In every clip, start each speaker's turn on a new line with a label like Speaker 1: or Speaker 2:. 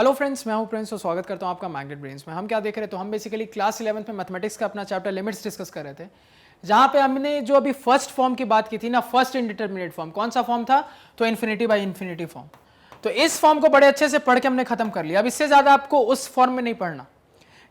Speaker 1: Hello friends, मैं हूं Prince और स्वागत करता हूं आपका मैग्नेट ब्रेन्स में। हम क्या देख रहे थे? तो हम बेसिकली क्लास 11th में मैथमेटिक्स का अपना चैप्टर लिमिट्स डिस्कस कर रहे थे, जहां पे हमने जो अभी फर्स्ट फॉर्म की बात की थी ना, फर्स्ट इंडिटरमिनेट फॉर्म। कौन सा फॉर्म था? तो इन्फिनिटी बाई इन्फिनिटी फॉर्म। तो इस फॉर्म को बड़े अच्छे से पढ़ के हमने खत्म कर लिया। अब इससे ज्यादा आपको उस फॉर्म में नहीं पढ़ना।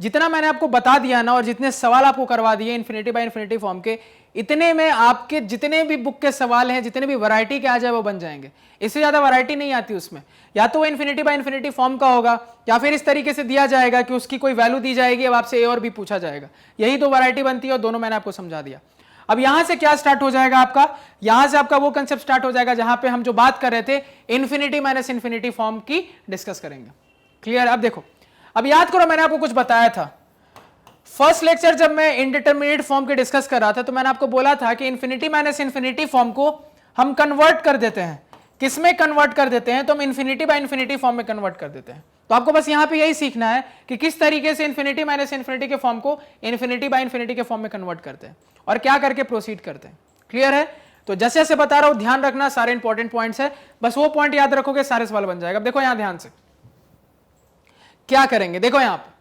Speaker 1: जितना मैंने आपको बता दिया ना और जितने सवाल आपको करवा दिए इन्फिनिटी बाई इन्फिनिटी फॉर्म के, इतने में आपके जितने भी बुक के सवाल हैं, जितने भी वैरायटी के आ जाए वो बन जाएंगे। इससे ज्यादा वैरायटी नहीं आती उसमें। या तो वो इन्फिनिटी बाई इन्फिनिटी फॉर्म का होगा, या फिर इस तरीके से दिया जाएगा कि उसकी कोई वैल्यू दी जाएगी, अब आपसे ए और बी पूछा जाएगा। यही दो वैरायटी बनती है और दोनों मैंने आपको समझा दिया। अब यहां से क्या स्टार्ट हो जाएगा आपका? यहां से आपका वो कंसेप्ट स्टार्ट हो जाएगा जहां पे हम जो बात कर रहे थे इन्फिनिटी माइनस इन्फिनिटी फॉर्म की डिस्कस करेंगे। क्लियर? अब देखो, अब याद करो मैंने आपको कुछ बताया था फर्स्ट लेक्चर जब मैं इनडिटरमिनेट फॉर्म के डिस्कस कर रहा था, तो मैंने आपको बोला था कि इन्फिनिटी माइनस इन्फिनिटी फॉर्म को हम कन्वर्ट कर देते हैं। किसमें कन्वर्ट कर देते हैं? तो हम इन्फिनिटी बाय इन्फिनिटी फॉर्म में कन्वर्ट कर देते हैं। तो आपको बस यहां पे यही सीखना है कि किस तरीके से इन्फिनिटी माइनस इन्फिनिटी के फॉर्म को इन्फिनिटी बाय इन्फिनिटी के फॉर्म में कन्वर्ट करते हैं और क्या करके प्रोसीड करते हैं। क्लियर है? तो जैसे जैसे बता रहा हूं ध्यान रखना, सारे इंपॉर्टेंट पॉइंट्स है, बस वो पॉइंट याद रखोगे सारे सवाल बन जाएगा। अब देखो यहां ध्यान से क्या करेंगे। देखो यहां पे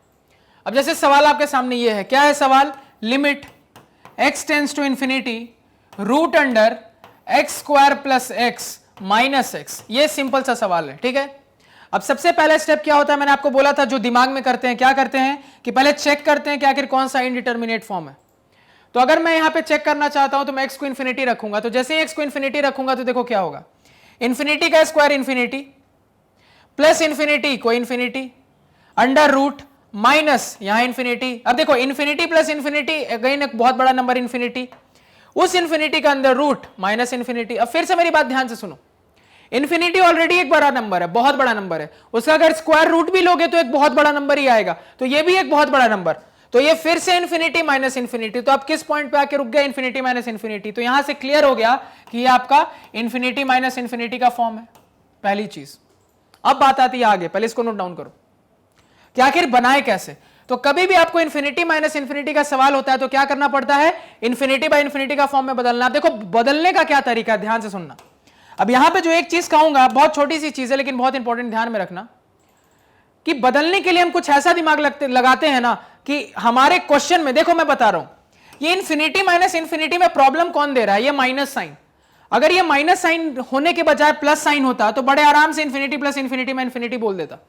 Speaker 1: अब जैसे सवाल आपके सामने ये है, क्या है सवाल? Limit x tends to infinity root under x square plus x minus x. ये सिंपल सा सवाल है, ठीक है। अब सबसे पहला स्टेप क्या होता है? मैंने आपको बोला था जो दिमाग में करते हैं, क्या करते हैं कि पहले चेक करते हैं कि आखिर कौन सा इनडिटरमिनेट फॉर्म है। तो अगर मैं यहां पे चेक करना चाहता हूं तो मैं x को इंफिनिटी रखूंगा। तो जैसे ही x को इंफिनिटी रखूंगा तो देखो क्या होगा, इंफिनिटी का स्क्वायर इंफिनिटी प्लस इंफिनिटी को इंफिनिटी अंडर रूट माइनस यहां इंफिनिटी। अब देखो इंफिनिटी प्लस इंफिनिटी, अगेन एक बहुत बड़ा नंबर इंफिनिटी, उस इंफिनिटी का अंदर रूट माइनस इंफिनिटी। अब फिर से मेरी बात ध्यान से सुनो, इंफिनिटी ऑलरेडी एक बड़ा नंबर है, बहुत बड़ा नंबर है, उसका अगर स्क्वायर रूट भी लोगे तो एक बहुत बड़ा नंबर ही आएगा, तो ये भी एक बहुत बड़ा नंबर। तो ये फिर से इंफिनिटी माइनस इंफिनिटी। तो आप किस पॉइंट पे आके रुक गए? Infinity minus infinity. तो यहां से क्लियर हो गया कि ये आपका इंफिनिटी माइनस इंफिनिटी का फॉर्म है, पहली चीज। अब बात आती है आगे, पहले इसको नोट डाउन करो कि आखिर बनाए कैसे। तो कभी भी आपको इंफिनिटी माइनस इंफिनिटी का सवाल होता है तो क्या करना पड़ता है? इंफिनिटी बाय इंफिनिटी का फॉर्म में बदलना। देखो बदलने का क्या तरीका है, ध्यान से सुनना। अब यहां पे जो एक चीज कहूंगा, बहुत छोटी सी चीज है लेकिन बहुत इंपॉर्टेंट, ध्यान में रखना कि बदलने के लिए हम कुछ ऐसा दिमाग लगाते हैं ना कि हमारे क्वेश्चन में, देखो मैं बता रहा हूं, ये इंफिनिटी माइनस इंफिनिटी में प्रॉब्लम कौन दे रहा है? ये माइनस साइन। अगर ये माइनस साइन होने के बजाय प्लस साइन होता तो बड़े आराम से इंफिनिटी प्लस इंफिनिटी में इंफिनिटी बोल देता।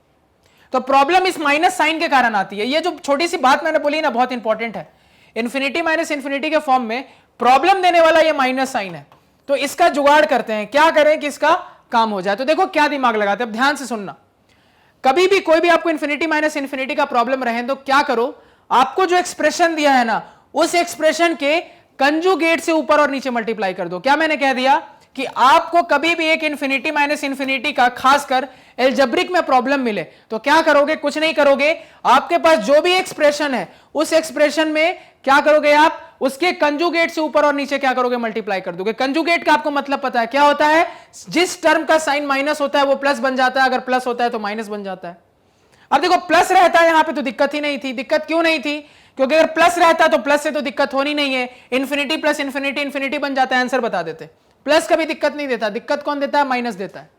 Speaker 1: तो प्रॉब्लम इस माइनस साइन के कारण आती है। ये जो छोटी सी बात मैंने बोली ना, बहुत इंपॉर्टेंट है। इंफिनिटी माइनस इंफिनिटी के फॉर्म में प्रॉब्लम देने वाला ये माइनस साइन है। तो इसका जुगाड़ करते हैं, क्या करें कि इसका काम हो जाए। तो देखो क्या दिमाग लगाते हैं, अब ध्यान से सुनना। कभी भी कोई भी आपको इंफिनिटी माइनस इंफिनिटी का प्रॉब्लम रहे तो क्या करो, आपको जो एक्सप्रेशन दिया है ना, उस एक्सप्रेशन के कंजुगेट से ऊपर और नीचे मल्टीप्लाई कर दो। क्या मैंने कह दिया कि आपको कभी भी एक इंफिनिटी माइनस इंफिनिटी का खासकर एल्जेब्रिक में प्रॉब्लम मिले तो क्या करोगे? कुछ नहीं करोगे, आपके पास जो भी एक्सप्रेशन है उस एक्सप्रेशन में क्या करोगे आप? उसके कंजुगेट से ऊपर और नीचे क्या करोगे? मल्टीप्लाई कर दोगे। कंजुगेट का आपको मतलब पता है क्या होता है? जिस टर्म का साइन माइनस होता है वो प्लस बन जाता है, अगर प्लस होता है तो माइनस बन जाता है। अब देखो प्लस रहता है यहां पे तो दिक्कत ही नहीं थी। दिक्कत क्यों नहीं थी? क्योंकि अगर प्लस रहता तो प्लस से तो दिक्कत होनी नहीं है। इंफिनिटी प्लस इंफिनिटी इंफिनिटी बन जाता है, आंसर बता देते। प्लस कभी दिक्कत नहीं देता, दिक्कत कौन देता है? माइनस देता है।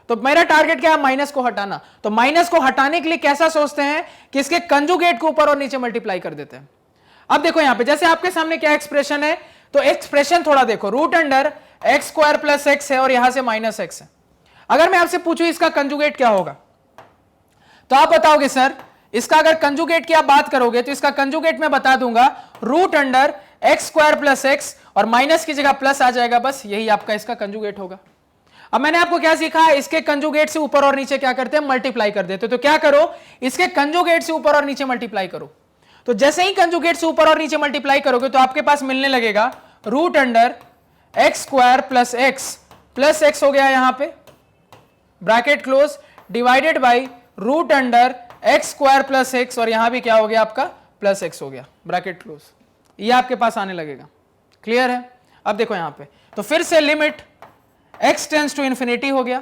Speaker 1: तो मेरा टारगेट क्या है? माइनस को हटाना। तो माइनस को हटाने के लिए कैसा सोचते हैं कि इसके कंजुगेट को ऊपर और नीचे मल्टीप्लाई कर देते हैं। अब देखो यहां पे जैसे आपके सामने क्या एक्सप्रेशन है, तो एक्सप्रेशन थोड़ा देखो, root under x square plus x है और यहां से माइनस एक्स है। अगर मैं आपसे पूछूं इसका कंजुगेट क्या होगा, तो आप बताओगे सर इसका अगर कंजुगेट की आप बात करोगे तो इसका कंजुगेट मैं बता दूंगा, root under x square plus x और माइनस की जगह प्लस आ जाएगा, बस यही आपका इसका कंजुगेट होगा। अब मैंने आपको क्या सीखा? इसके कंजुगेट से ऊपर और नीचे क्या करते हैं? मल्टीप्लाई कर देते। तो क्या करो, इसके कंजुगेट से ऊपर और नीचे मल्टीप्लाई करो। तो जैसे ही कंजुगेट से ऊपर और नीचे मल्टीप्लाई करोगे तो आपके पास मिलने लगेगा root under x square plus x हो गया यहां पे, bracket close, divided by root under x square plus x और यहां भी क्या हो गया आपका? प्लस एक्स हो गया, ब्रैकेट क्लोज। ये आपके पास आने लगेगा। क्लियर है? अब देखो यहां पे तो फिर से limit x tends to infinity हो गया।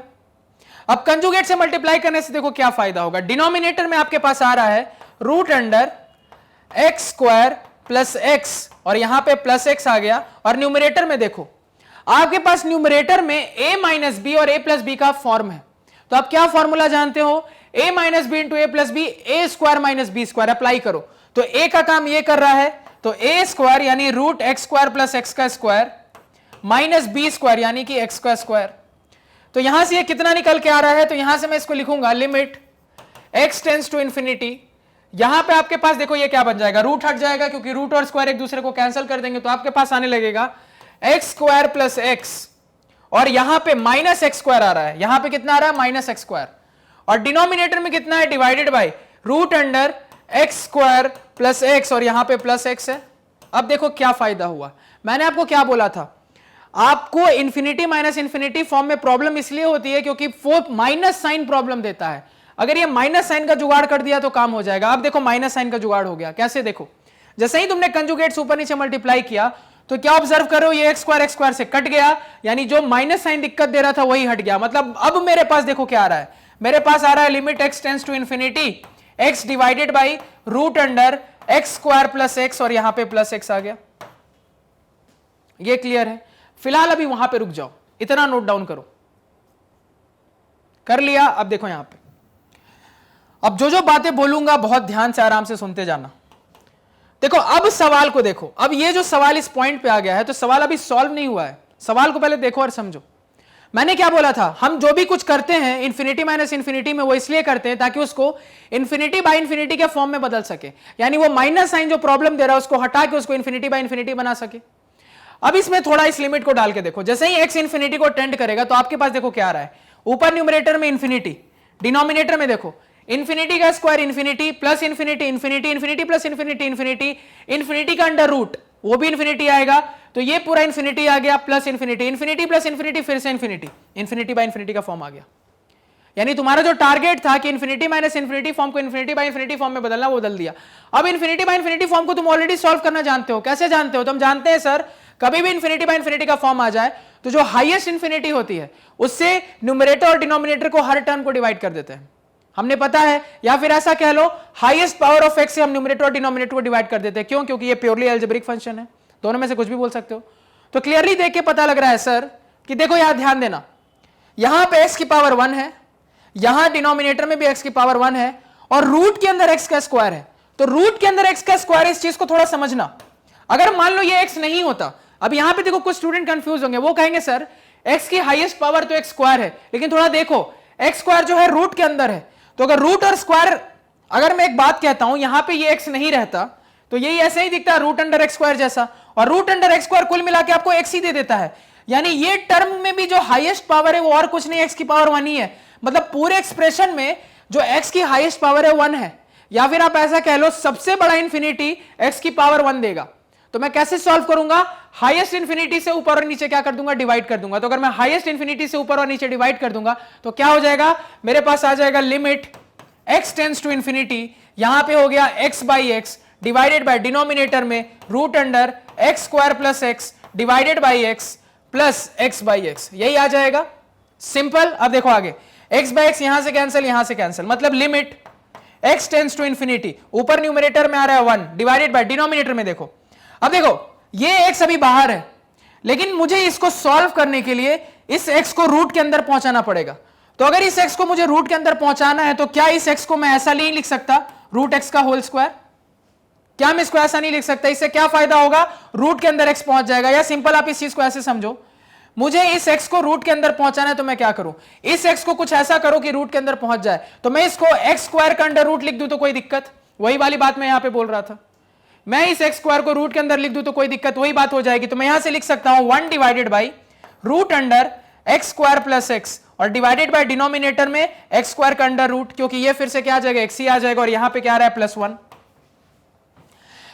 Speaker 1: अब कंजुगेट से मल्टीप्लाई करने से देखो क्या फायदा होगा, डिनोमिनेटर में आपके पास आ रहा है root under x square plus x और यहां पे प्लस एक्स आ गया, और न्यूमरेटर में देखो आपके पास न्यूमरेटर में a माइनस बी और a प्लस बी का फॉर्म है। तो आप क्या फॉर्मूला जानते हो? a minus B into A plus B, A square minus B square apply करो, तो a का काम ये कर रहा है, तो a स्क्वायर यानी root x square plus x का स्क्वायर माइनस बी स्क्वायर यानी कि एक्स का स्क्वायर। तो यहां से ये कितना निकल के आ रहा है, तो यहां से मैं इसको लिखूंगा limit x tends to infinity. यहां पे आपके पास देखो ये क्या बन जाएगा, रूट हट जाएगा क्योंकि रूट और स्क्वायर एक दूसरे को कैंसिल कर देंगे, तो आपके पास आने लगेगा एक्स स्क्वायर प्लस एक्स, और यहां पे माइनस एक्स स्क्वायर आ रहा है, यहां पे कितना आ रहा है माइनस एक्स स्क्वायर, और डिनोमिनेटर में कितना है divided by root under x square plus x, और यहां पे प्लस एक्स है। अब देखो क्या फायदा हुआ, मैंने आपको क्या बोला था, आपको इंफिनिटी माइनस इंफिनिटी फॉर्म में प्रॉब्लम इसलिए होती है क्योंकि फोर्थ माइनस साइन प्रॉब्लम देता है। अगर ये माइनस साइन का जुगाड़ कर दिया तो काम हो जाएगा। अब देखो माइनस साइन का जुगाड़ हो गया, कैसे देखो, जैसे ही तुमने कंजुगेट्स ऊपर नीचे मल्टीप्लाई किया तो क्या ऑब्जर्व करो, ये एक्स स्क्वायर से कट गया, यानी जो माइनस साइन दिक्कत दे रहा था वही हट गया। मतलब अब मेरे पास देखो क्या आ रहा है, मेरे पास आ रहा है limit x tends to infinity x divided by root under x square plus x, और यहां पे प्लस एक्स आ गया। ये क्लियर है? फिलहाल अभी वहां पे रुक जाओ, इतना नोट डाउन करो, कर लिया? अब देखो यहां पे, अब जो जो बातें बोलूंगा बहुत ध्यान से आराम से सुनते जाना। देखो अब सवाल को देखो, अब ये जो सवाल इस पॉइंट पे आ गया है तो सवाल अभी सॉल्व नहीं हुआ है, सवाल को पहले देखो और समझो। मैंने क्या बोला था, हम जो भी कुछ करते हैं इंफिनिटी माइनस इंफिनिटी में वो इसलिए करते हैं ताकि उसको इंफिनिटी बाय इंफिनिटी के फॉर्म में बदल सके, यानी वो माइनस साइन जो प्रॉब्लम दे रहा है उसको हटा के उसको इंफिनिटी बाय इंफिनिटी बना सके। अब इसमें थोड़ा इस लिमिट को डाल के देखो, जैसे ही एक्स इंफिनिटी को टेंड करेगा तो आपके पास देखो क्या आ रहा है, ऊपर न्यूमरेटर में इंफिनिटी, डिनोमिनेटर में देखो इंफिनिटी का square infinity plus infinity infinity infinity plus infinity infinity, infinity का अंडर रूट वो भी इंफिनिटी आएगा, तो ये पूरा इंफिनिटी आ गया plus infinity, infinity plus infinity फिर से इंफिनिटी, इंफिनिटी बाय इंफिनिटी का फॉर्म आ गया। यानी तुम्हारा जो टारगेट था कि इंफिनिटी माइनस इंफिनिटी फॉर्म को इंफिनिटी बाय इंफिनिटी फॉर्म में बदलना, वो बदल दिया। अब इंफिनिटी बाय इंफिनिटी फॉर्म को तुम ऑलरेडी सॉल्व करना जानते हो। कैसे जानते हो? तुम जानते हैं सर, कभी भी इंफिनिटी बाय इंफिनिटी का फॉर्म आ जाए तो जो हाईएस्ट इंफिनिटी होती है उससे न्यूमरेटर और डिनोमिनेटर को हर टर्म को डिवाइड कर देते हैं, हमने पता है। या फिर ऐसा कह लो हाईएस्ट पावर ऑफ एक्स से हम न्यूमरेटर और डिनोमिनेटर को डिवाइड कर देते हैं। क्यों? क्योंकि ये प्योरली अलजेब्रिक फंक्शन है। दोनों में से कुछ भी बोल सकते हो। तो क्लियरली देख के पता लग रहा है सर कि देखो यहां ध्यान देना, यहां पे x की पावर 1 है, यहां डिनोमिनेटर में भी x की पावर 1 है, और रूट के अंदर x का स्क्वायर है। तो रूट के अंदर x का स्क्वायर, इस चीज को थोड़ा समझना। अगर मान लो ये x नहीं होता, अब यहां पे देखो कुछ स्टूडेंट कंफ्यूज होंगे, वो कहेंगे सर x की हाईएस्ट पावर तो x स्क्वायर है, लेकिन थोड़ा देखो x स्क्वायर जो है रूट के अंदर है। तो अगर रूट और स्क्वायर, अगर मैं एक बात कहता हूं यहां पे ये x नहीं रहता तो यही ऐसे ही दिखता है रूट अंडर एक्स स्क्वायर जैसा, और रूट अंडर एक्स स्क्वायर कुल मिला के आपको x ही दे देता है। यानी ये टर्म में भी जो हाईएस्ट पावर है वो और कुछ नहीं, x की पावर 1 ही है। मतलब पूरे एक्सप्रेशन में जो x की हाईएस्ट पावर है 1 है, या फिर आप ऐसा कह लो सबसे बड़ा इंफिनिटी x की पावर 1 देगा। तो मैं कैसे सॉल्व करूंगा, हाईएस्ट इंफिनिटी से ऊपर और नीचे क्या कर दूंगा, डिवाइड कर दूंगा। तो अगर मैं हाईएस्ट इंफिनिटी से ऊपर और नीचे डिवाइड कर दूंगा तो क्या हो जाएगा, मेरे पास आ जाएगा limit x tends to infinity, यहां पे हो गया x by x divided by denominator में root under x square plus x divided by x plus x by x, यही आ जाएगा। सिंपल। अब देखो आगे, x बाई एक्स यहां से कैंसिल, मतलब limit x tends to infinity, ऊपर न्यूमरेटर में आ रहा है 1 डिवाइडेड बाय डिनोमिनेटर में देखो, अब देखो ये x अभी बाहर है, लेकिन मुझे इसको सॉल्व करने के लिए इस x को रूट के अंदर पहुंचाना पड़ेगा। तो अगर इस x को मुझे रूट के अंदर पहुंचाना है तो क्या इस x को मैं ऐसा नहीं लिख सकता रूट x का होल स्क्वायर? क्या मैं इसको ऐसा नहीं लिख सकता? इससे क्या फायदा होगा, रूट के अंदर x पहुंच जाएगा। या सिंपल आप इस चीज को ऐसे समझो, मुझे इस x को रूट के अंदर पहुंचाना है तो मैं क्या करूं, इस x को कुछ ऐसा करो कि रूट के अंदर पहुंच जाए। तो मैं इसको x स्क्वायर का अंडर रूट लिख दूं तो कोई दिक्कत? वही वाली बात मैं यहां पे बोल रहा था, मैं इस x स्क्वायर को रूट के अंदर लिख दूं तो कोई दिक्कत? वही बात हो जाएगी। तो मैं यहां से लिख सकता हूं 1 divided by root under x square plus x, और डिवाइडेड बाय डिनोमिनेटर में एक्स स्क्वायर का अंडर रूट, क्योंकि ये फिर से क्या आ जाएगा, एक्स ही आ जाएगा, और यहां पे क्या आ रहा है +1।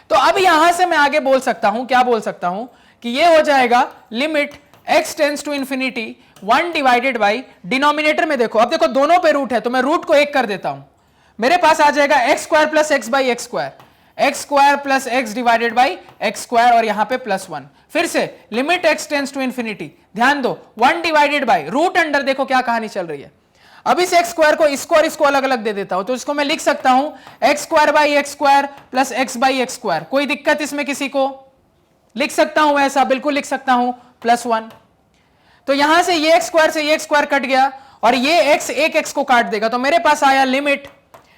Speaker 1: तो अब यहां से मैं आगे बोल सकता हूं, क्या बोल सकता हूं कि ये हो जाएगा limit x tends to infinity 1 divided by denominator में देखो, अब देखो दोनों पे रूट है तो मैं रूट को 1 कर देता हूं, मेरे पास आ जाएगा x square plus x by x square, x square plus x divided by x square, और यहां पे +1। फिर से limit x tends to infinity, ध्यान दो 1 डिवाइडेड बाई रूट अंडर, देखो क्या कहानी चल रही है। अब इस एक्स स्क्वायर को इसको और इसको अलग अलग दे देता हूं, तो इसको मैं लिख सकता हूं x square by x square plus x by x square. कोई दिक्कत इसमें किसी को? लिख सकता हूं ऐसा, बिल्कुल लिख सकता हूं +1। तो यहां से ये एक्स स्क्वायर से ये एक्स स्क्वायर कट गया, और ये x एक x को काट देगा, तो मेरे पास आया limit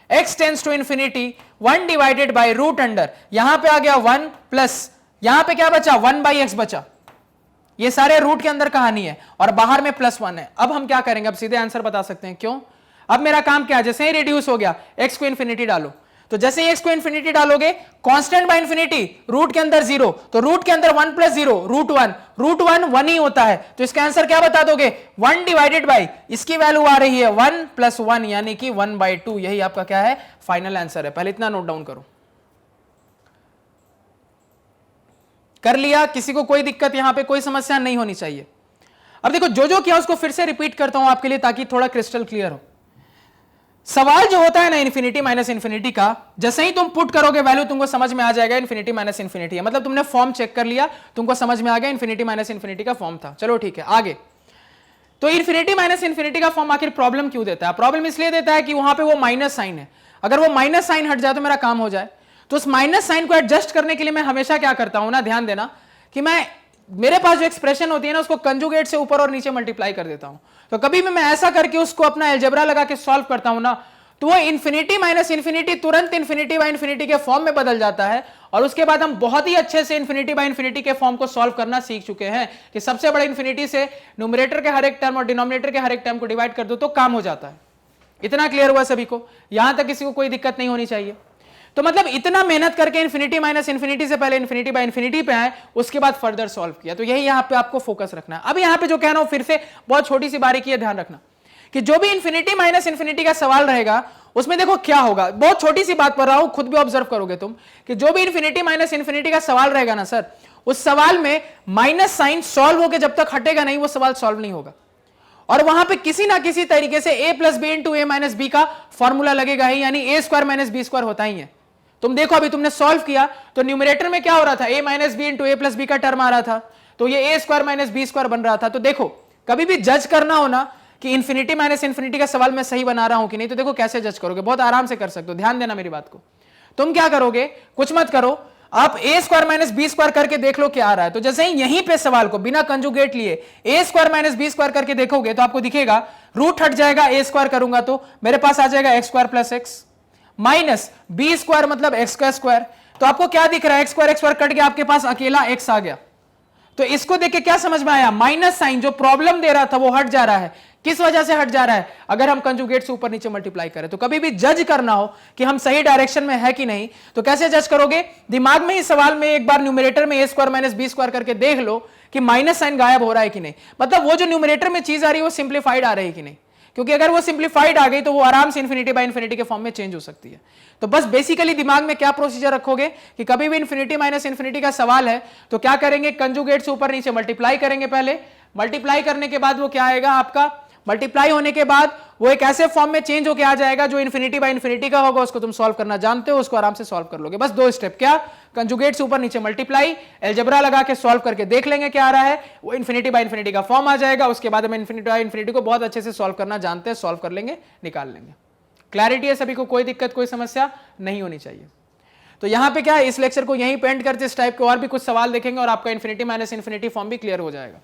Speaker 1: x tends to infinity 1 divided by root under, यहां पे आ गया 1 प्लस यहां पे क्या बचा 1 बाई एक्स बचा। ये सारे रूट के अंदर कहानी है और बाहर में +1 है। अब हम क्या करेंगे, अब सीधे आंसर बता सकते हैं क्यों। अब मेरा काम क्या है, जैसे ही रिड्यूस हो गया x को इंफिनिटी डालो, तो जैसे ही x को इंफिनिटी डालोगे कांस्टेंट बाय इंफिनिटी, रूट के अंदर 0, तो रूट के अंदर 1 प्लस 0 रूट 1 ही होता है, तो इसका आंसर क्या बता दोगे 1 डिवाइडेड बाई, इसकी वैल्यू आ रही है 1 प्लस 1 यानी कि 1/2। यही आपका क्या है फाइनल आंसर है। पहले इतना नोट डाउन करो। कर लिया, किसी को कोई दिक्कत यहां पे कोई समस्या नहीं होनी चाहिए। अब देखो जो जो किया उसको फिर से रिपीट करता हूं आपके लिए ताकि थोड़ा क्रिस्टल क्लियर हो। सवाल जो होता है ना इन्फिनिटी माइनस इन्फिनिटी का, जैसे ही तुम पुट करोगे वैल्यू तुमको समझ में आ जाएगा इन्फिनिटी माइनस इन्फिनिटी है, मतलब तुमने फॉर्म चेक कर लिया, तुमको समझ में आ गया इन्फिनिटी माइनस इन्फिनिटी का फॉर्म था। चलो ठीक है आगे। तो इन्फिनिटी माइनस इन्फिनिटी का फॉर्म आखिर प्रॉब्लम क्यों देता है? प्रॉब्लम इसलिए देता है कि वहां पे वो माइनस साइन है, अगर वो माइनस साइन हट जाए तो मेरा काम हो जाए। तो उस माइनस साइन को एडजस्ट करने के लिए मैं हमेशा क्या करता हूं ना, ध्यान देना कि मेरे पास जो एक्सप्रेशन होती है ना उसको कंजुगेट से ऊपर और नीचे मल्टीप्लाई कर देता हूं। तो कभी भी मैं ऐसा करके उसको अपना अलजेब्रा लगा के सॉल्व करता हूं ना, तो वो इन्फिनिटी माइनस इन्फिनिटी तुरंत इन्फिनिटी बाय इन्फिनिटी के फॉर्म में बदल जाता है। और उसके बाद हम बहुत ही अच्छे से इन्फिनिटी बाय इन्फिनिटी के फॉर्म को सॉल्व करना सीख चुके हैं कि सबसे बड़े इन्फिनिटी से न्यूमरेटर के हर एक टर्म और डिनोमिनेटर के हर एक टर्म को डिवाइड कर दो तो काम हो जाता है। इतना क्लियर हुआ सभी को? यहां तक किसी को कोई दिक्कत नहीं होनी चाहिए। तो मतलब इतना मेहनत करके इन्फिनिटी माइनस इन्फिनिटी से पहले इन्फिनिटी बाय इन्फिनिटी पे आए, उसके बाद फर्दर सॉल्व किया। तो यही यहां पे आपको फोकस रखना है। अब यहां पे जो कह रहा हूं फिर से बहुत छोटी सी बारीकी है, ध्यान रखना कि जो भी इन्फिनिटी माइनस इन्फिनिटी का सवाल रहेगा उसमें देखो क्या होगा, बहुत छोटी सी बात पर रहा हूं, खुद भी ऑब्जर्व करोगे तुम कि जो भी इन्फिनिटी माइनस इन्फिनिटी का सवाल रहेगा ना सर, उस सवाल में माइनस साइन सॉल्व होकर जब तक हटेगा नहीं वो सवाल सॉल्व नहीं होगा। और वहां पे किसी ना किसी तरीके से a plus b into a minus b का फॉर्मूला लगेगा ही, यानी a square minus B square होता ही है। तुम देखो अभी तुमने सॉल्व किया तो न्यूमरेटर में क्या हो रहा था, a minus B into A plus B का टर्म आ रहा था, तो ये a square minus B square बन रहा था। तो देखो कभी भी जज करना हो ना कि इन्फिनिटी माइनस इन्फिनिटी का सवाल मैं सही बना रहा हूं कि नहीं, तो देखो कैसे जज करोगे, बहुत आराम से कर सकते हो। ध्यान देना मेरी बात को। तुम क्या करोगे, कुछ मत करो, आप ए स्क्वायर माइनस बी स्क्वायर करके देख लो क्या आ रहा है। तो जैसे ही यहीं पे सवाल को बिना कंजुगेट लिए ए स्क्वायर माइनस बी स्क्वायर करके देखोगे तो आपको दिखेगा रूट हट जाएगा, ए स्क्वायर करूंगा तो मेरे पास आ जाएगा x square plus x minus B square मतलब एक्स का स्क्वायर। तो आपको क्या दिख रहा है, एक्स स्क्वायर कट गया, आपके पास अकेला एक्स आ गया। तो इसको देख के क्या समझ में आया, माइनस साइन जो प्रॉब्लम दे रहा था वो हट जा रहा है। किस वजह से हट जा रहा है, अगर हम कंजुगेट से ऊपर नीचे मल्टीप्लाई करें। तो कभी भी जज करना हो कि हम सही डायरेक्शन में है कि नहीं, तो कैसे जज करोगे, दिमाग में ही सवाल में एक बार न्यूमरेटर में ए स्क्वायर माइनस बी स्क्वायर करके देख लो कि माइनस साइन गायब हो रहा है कि नहीं, मतलब वो जो न्यूमरेटर में चीज आ रही है वो सिंप्लीफाइड आ रही है कि नहीं। क्योंकि अगर वो सिंप्लीफाइड आ गई तो वो आराम से इन्फिनिटी बाय इन्फिनिटी के फॉर्म में चेंज हो सकती है। तो बस बेसिकली दिमाग में क्या प्रोसीजर रखोगे कि कभी भी इन्फिनिटी माइनस इन्फिनिटी का सवाल है तो क्या करेंगे, कंजुगेट से ऊपर नीचे मल्टीप्लाई करेंगे। पहले मल्टीप्लाई करने के बाद वो क्या आएगा आपका, मल्टीप्लाई होने के बाद वो एक ऐसे फॉर्म में चेंज होकर आ जाएगा जो इन्फिनिटी बाय इन्फिनिटी का होगा। उसको तुम सॉल्व करना जानते हो, उसको आराम से सॉल्व कर लोगे। बस दो स्टेप, क्या, कंजुगेट से ऊपर नीचे मल्टीप्लाई, अलजेब्रा लगा के सॉल्व करके देख लेंगे क्या आ रहा है, वो इन्फिनिटी बाय इन्फिनिटी का फॉर्म आ जाएगा। उसके बाद हम इन्फिनिटी बाय इन्फिनिटी को बहुत अच्छे से सॉल्व करना जानते हैं, सॉल्व कर लेंगे, निकाल लेंगे। क्लैरिटी है सभी को, कोई दिक्कत कोई समस्या नहीं होनी चाहिए। तो यहां पे क्या है, इस लेक्चर को यहीं पेंट करते, इस टाइप के और भी कुछ सवाल देखेंगे और आपका इन्फिनिटी माइनस इन्फिनिटी फॉर्म भी क्लियर हो जाएगा।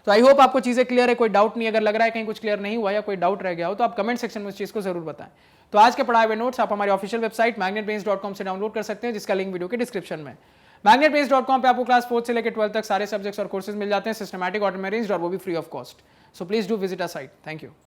Speaker 1: तो आई होप आपको चीजें क्लियर है, कोई डाउट नहीं। अगर लग रहा है कहीं कुछ क्लियर नहीं हुआ या कोई डाउट रह गया हो तो आप कमेंट सेक्शन में उस चीज को जरूर बताएं। तो आज के पढ़ाए हुए नोट्स आप हमारी ऑफिशियल वेबसाइट magnetbrains.com से डाउनलोड कर सकते हैं, जिसका लिंक वीडियो के डिस्क्रिप्शन में। magnetbrains.com पे आपको क्लास 4 से लेकर 12 तक सारे सब्जेक्ट्स और कोर्सेज मिल जाते हैं, सिस्टमैटिक, ऑटोमेटिक और वो भी free of cost. So please do visit our site. Thank you.